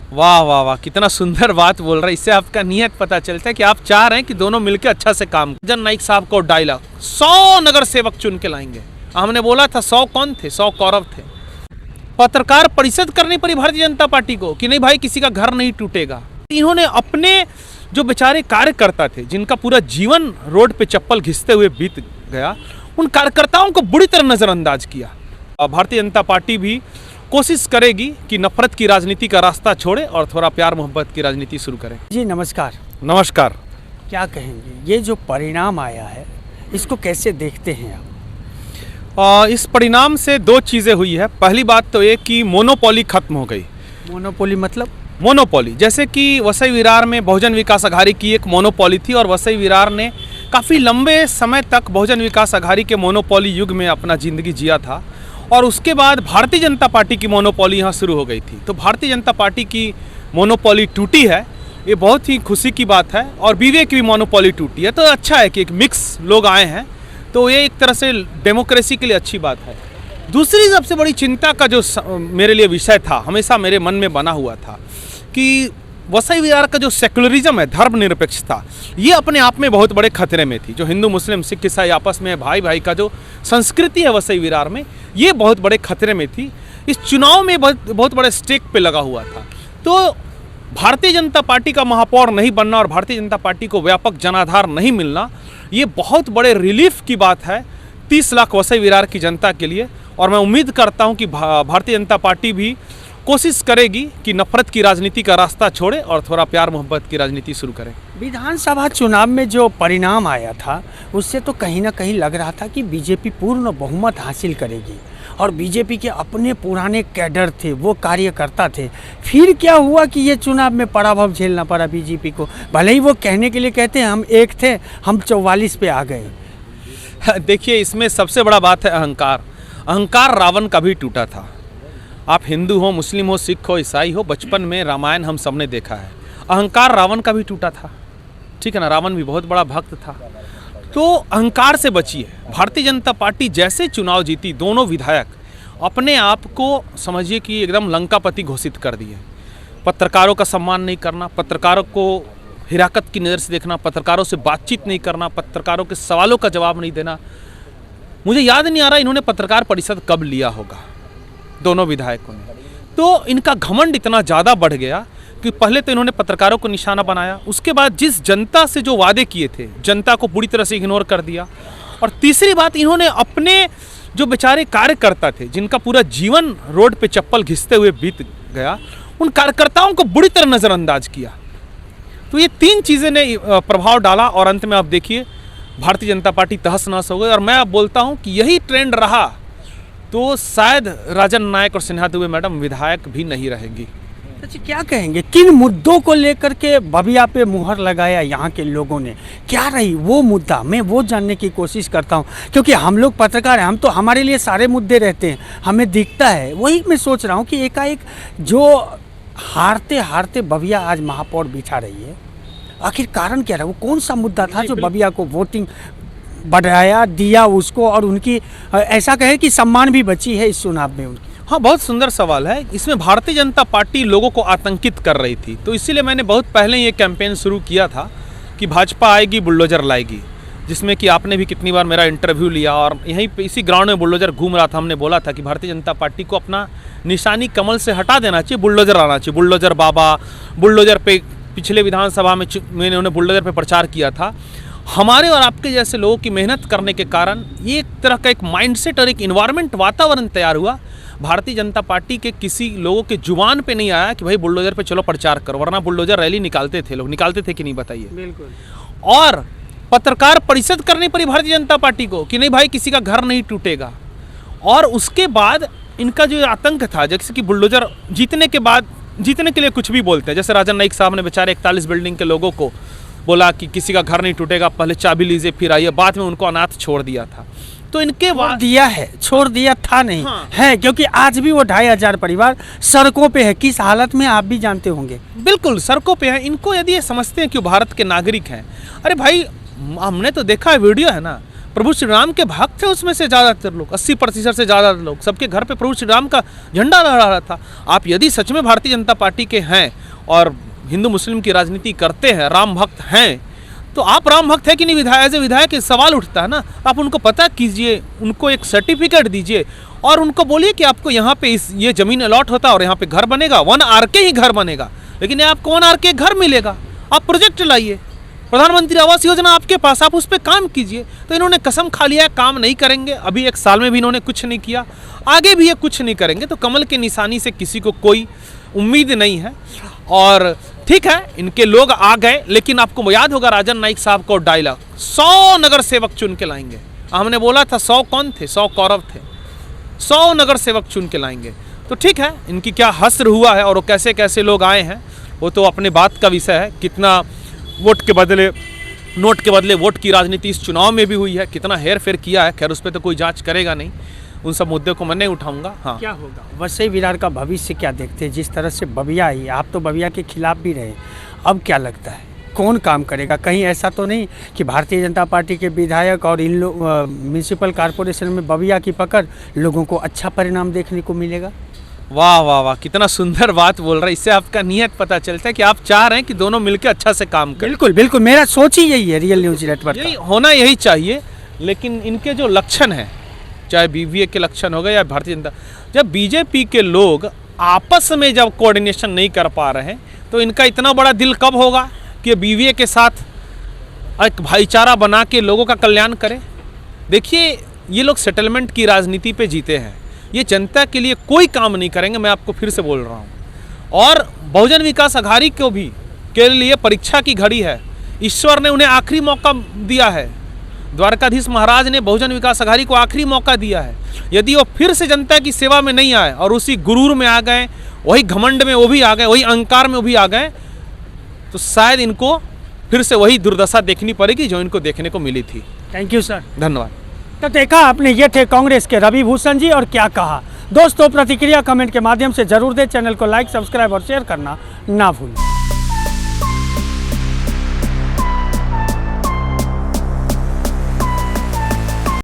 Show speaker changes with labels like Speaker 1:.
Speaker 1: वाह वाह वाह, कितना सुंदर बात बोल रहे हैं। इससे आपका नियत पता चलता है कि आप चाह रहे हैं कि दोनों मिलकर अच्छा से काम करें। जन नाइक साहब को डायलॉग 100 नगर सेवक चुन के लाएंगे। हमने बोला था 100 कौन थे? 100 कौरव थे। पत्रकार परिषद करनी पड़ी भारतीय जनता पार्टी को कि नहीं भाई किसी का घर नहीं टूटेगा। इन्होंने अपने जो बेचारे कार्यकर्ता थे, जिनका पूरा जीवन रोड पे चप्पल घिसते हुए बीत गया, उन कार्यकर्ताओं को बुरी तरह नजरअंदाज किया। भारतीय जनता पार्टी भी कोशिश करेगी कि नफरत की राजनीति का रास्ता छोड़े और थोड़ा प्यार मोहब्बत की राजनीति शुरू करें।
Speaker 2: जी नमस्कार।
Speaker 1: नमस्कार।
Speaker 2: क्या कहेंगे, ये जो परिणाम आया है इसको कैसे देखते हैं आप?
Speaker 1: इस परिणाम से दो चीज़ें हुई है। पहली बात तो ये कि मोनोपोली खत्म हो गई।
Speaker 2: मोनोपोली मतलब?
Speaker 1: मोनोपोली जैसे कि वसई विरार में बहुजन विकास अघाड़ी की एक मोनोपोली थी और वसई विरार ने काफ़ी लंबे समय तक बहुजन विकास अघाड़ी के मोनोपोली युग में अपना ज़िंदगी जिया था और उसके बाद भारतीय जनता पार्टी की मोनोपोली यहाँ शुरू हो गई थी। तो भारतीय जनता पार्टी की मोनोपोली टूटी है, ये बहुत ही खुशी की बात है। और बीवे की भी मोनोपोली टूटी है, तो अच्छा है कि एक मिक्स लोग आए हैं, तो ये एक तरह से डेमोक्रेसी के लिए अच्छी बात है। दूसरी सबसे बड़ी चिंता का जो मेरे लिए विषय था, हमेशा मेरे मन में बना हुआ था कि वसई विरार का जो सेकुलरिज्म है, धर्मनिरपेक्षता, ये अपने आप में बहुत बड़े खतरे में थी। जो हिंदू मुस्लिम सिख ईसाई आपस में भाई भाई का जो संस्कृति है वसई विरार में, ये बहुत बड़े खतरे में थी। इस चुनाव में बहुत बड़े स्टेक पे लगा हुआ था। तो भारतीय जनता पार्टी का महापौर नहीं बनना और भारतीय जनता पार्टी को व्यापक जनाधार नहीं मिलना, ये बहुत बड़े रिलीफ की बात है 30 लाख वसई विरार की जनता के लिए। और मैं उम्मीद करता हूँ कि भारतीय जनता पार्टी भी कोशिश करेगी कि नफरत की राजनीति का रास्ता छोड़े और थोड़ा प्यार मोहब्बत की राजनीति शुरू करें।
Speaker 2: विधानसभा चुनाव में जो परिणाम आया था उससे तो कहीं ना कहीं लग रहा था कि बीजेपी पूर्ण बहुमत हासिल करेगी और बीजेपी के अपने पुराने कैडर थे, वो कार्यकर्ता थे। फिर क्या हुआ कि ये चुनाव में पराभव झेलना पड़ा बीजेपी को। भले ही वो कहने के लिए कहते हैं हम एक थे, हम 44 पे आ गए।
Speaker 1: देखिए, इसमें सबसे बड़ा बात है अहंकार। अहंकार रावण का भी टूटा था। आप हिंदू हो, मुस्लिम हो, सिख हो, ईसाई हो, बचपन में रामायण हम सबने देखा है। अहंकार रावण का भी टूटा था, ठीक है ना। रावण भी बहुत बड़ा भक्त था। तो अहंकार से बचिए। भारतीय जनता पार्टी जैसे चुनाव जीती, दोनों विधायक अपने आप को समझिए कि एकदम लंकापति घोषित कर दिए। पत्रकारों का सम्मान नहीं करना, पत्रकारों को हिराकत की नज़र से देखना, पत्रकारों से बातचीत नहीं करना, पत्रकारों के सवालों का जवाब नहीं देना। मुझे याद नहीं आ रहा इन्होंने पत्रकार परिषद कब लिया होगा, दोनों विधायकों ने। तो इनका घमंड इतना ज़्यादा बढ़ गया कि पहले तो इन्होंने पत्रकारों को निशाना बनाया, उसके बाद जिस जनता से जो वादे किए थे, जनता को पूरी तरह से इग्नोर कर दिया। और तीसरी बात, इन्होंने अपने जो बेचारे कार्यकर्ता थे, जिनका पूरा जीवन रोड पे चप्पल घिसते हुए बीत गया, उन कार्यकर्ताओं को बुरी तरह नज़रअंदाज किया। तो ये तीन चीज़ें ने प्रभाव डाला और अंत में आप देखिए भारतीय जनता पार्टी तहस नहस हो गई। और मैं अब बोलता हूँ कि यही ट्रेंड रहा तो शायद राजन नायक और सिन्हा दुबे मैडम विधायक भी नहीं रहेंगी।
Speaker 2: अच्छा, क्या कहेंगे, किन मुद्दों को लेकर के बबिया पे मुहर लगाया यहाँ के लोगों ने? क्या रही वो मुद्दा, मैं वो जानने की कोशिश करता हूँ, क्योंकि हम लोग पत्रकार हैं, हम तो हमारे लिए सारे मुद्दे रहते हैं, हमें दिखता है। वही मैं सोच रहा हूँ कि एकाएक जो हारते हारते बबिया आज महापौर बिठा रही है, आखिर कारण क्या रहा? वो कौन सा मुद्दा था जो बबिया को वोटिंग बढ़ाया दिया उसको, और उनकी ऐसा कहे कि सम्मान भी बची है इस चुनाव में उनकी?
Speaker 1: हाँ, बहुत सुंदर सवाल है। इसमें भारतीय जनता पार्टी लोगों को आतंकित कर रही थी, तो इसीलिए मैंने बहुत पहले ये कैंपेन शुरू किया था कि भाजपा आएगी बुलडोजर लाएगी, जिसमें कि आपने भी कितनी बार मेरा इंटरव्यू लिया और यहीं पे इसी ग्राउंड में बुलडोजर घूम रहा था। हमने बोला था कि भारतीय जनता पार्टी को अपना निशानी कमल से हटा देना चाहिए, बुलडोजर आना चाहिए। बुलडोजर बाबा, बुलडोजर पे पिछले विधानसभा में मैंने उन्हें बुलडोजर पे प्रचार किया था। हमारे और आपके जैसे लोगों की मेहनत करने के कारण ये एक तरह का एक माइंडसेट और एक इन्वायरमेंट वातावरण तैयार हुआ। भारतीय जनता पार्टी के किसी लोगों के जुबान पे नहीं आया कि भाई बुलडोजर पे चलो प्रचार करो, वरना बुलडोजर रैली निकालते थे लोग। निकालते थे कि नहीं, बताइए?
Speaker 2: बिल्कुल।
Speaker 1: और पत्रकार परिषद करनी पड़ी भारतीय जनता पार्टी को कि नहीं भाई किसी का घर नहीं टूटेगा। और उसके बाद इनका जो आतंक था, जैसे कि बुलडोजर जीतने के बाद, जीतने के लिए कुछ भी बोलते हैं, जैसे राजन नाइक साहब ने बेचारे 41 बिल्डिंग के लोगों को बोला कि किसी का घर नहीं टूटेगा, पहले चाबी लीजिए फिर आइए, बाद में उनको अनाथ छोड़ दिया था। तो इनके बाद
Speaker 2: दिया है, छोड़ दिया था नहीं।
Speaker 1: हाँ।
Speaker 2: है, क्योंकि आज भी वो 2500 परिवार सड़कों पे है। किस हालत में आप भी जानते होंगे।
Speaker 1: बिल्कुल सड़कों पे है। इनको यदि ये समझते हैं कि वो भारत के नागरिक हैं, अरे भाई हमने तो देखा है, वीडियो है ना, प्रभु श्री राम के भक्त थे उसमें से ज़्यादातर लोग, 80% से ज़्यादा लोग, सबके घर पे प्रभु श्री राम का झंडा लहरा रहा था। आप यदि सच में भारतीय जनता पार्टी के हैं और हिंदू मुस्लिम की राजनीति करते हैं, राम भक्त हैं, तो आप राम भक्त है कि नहीं? विधायक एज ए विधायक सवाल उठता है ना। आप उनको पता कीजिए, उनको एक सर्टिफिकेट दीजिए और उनको बोलिए कि आपको यहाँ पे ये ज़मीन अलॉट होता है और यहाँ पे घर बनेगा, 1 RK ही घर बनेगा, लेकिन आपको 1 RK घर मिलेगा। आप प्रोजेक्ट लाइए, प्रधानमंत्री आवास योजना आपके पास, आप उस पर काम कीजिए। तो इन्होंने कसम खा लिया काम नहीं करेंगे। अभी 1 साल में भी इन्होंने कुछ नहीं किया, आगे भी ये कुछ नहीं करेंगे। तो कमल के निशानी से किसी को कोई उम्मीद नहीं है। और ठीक है, इनके लोग आ गए, लेकिन आपको याद होगा राजन नाइक साहब को डायलॉग, 100 नगर सेवक चुन के लाएंगे। हमने बोला था 100 कौन थे? 100 कौरव थे। 100 नगर सेवक चुन के लाएंगे। तो ठीक है, इनकी क्या हस्र हुआ है और वो कैसे कैसे लोग आए हैं वो तो अपने बात का विषय है। कितना वोट के बदले नोट के बदले वोट की राजनीति इस चुनाव में भी हुई है, कितना हेर फेर किया है, खैर उस पर तो कोई जांच करेगा नहीं। उन सब मुद्दे को मैं नहीं उठाऊंगा। हाँ,
Speaker 2: क्या होगा वसई विरार का भविष्य क्या देखते हैं? जिस तरह से बबिया आई, आप तो बबिया के खिलाफ भी रहे, अब क्या लगता है कौन काम करेगा? कहीं ऐसा तो नहीं कि भारतीय जनता पार्टी के विधायक और इन लोग म्यूनसिपल कॉरपोरेशन में बबिया की पकड़ लोगों को अच्छा परिणाम देखने को मिलेगा?
Speaker 1: वाह वाह वाह, कितना सुंदर बात बोल रहे हैं। इससे आपका नियत पता चलता है कि आप चाह रहे हैं कि दोनों मिलकर अच्छा से काम करें।
Speaker 2: बिल्कुल बिल्कुल, मेरा सोच ही यही है, रियल न्यूज़ नेटवर्क
Speaker 1: यही होना यही चाहिए। लेकिन इनके जो लक्षण हैं, चाहे BVA के लक्षण हो गए या भारतीय जनता, जब BJP के लोग आपस में जब कोऑर्डिनेशन नहीं कर पा रहे हैं तो इनका इतना बड़ा दिल कब होगा कि BVA के साथ एक भाईचारा बना के लोगों का कल्याण करें? देखिए, ये लोग सेटलमेंट की राजनीति पे जीते हैं, ये जनता के लिए कोई काम नहीं करेंगे। मैं आपको फिर से बोल रहा हूँ। और बहुजन विकास अघाड़ी को भी के लिए परीक्षा की घड़ी है। ईश्वर ने उन्हें आखिरी मौका दिया है, द्वारकाधीश महाराज ने बहुजन विकास अघाड़ी को आखिरी मौका दिया है। यदि वो फिर से जनता की सेवा में नहीं आए और उसी गुरूर में आ गए, वही घमंड में वो भी आ गए, वही अहंकार में वो भी आ गए, तो शायद इनको फिर से वही दुर्दशा देखनी पड़ेगी जो इनको देखने को मिली थी।
Speaker 2: थैंक यू सर,
Speaker 1: धन्यवाद।
Speaker 2: तो देखा आपने, ये थे कांग्रेस के रवि भूषण जी और क्या कहा। दोस्तों, प्रतिक्रिया कमेंट के माध्यम से जरूर दें। चैनल को लाइक, सब्सक्राइब और शेयर करना ना भूलें।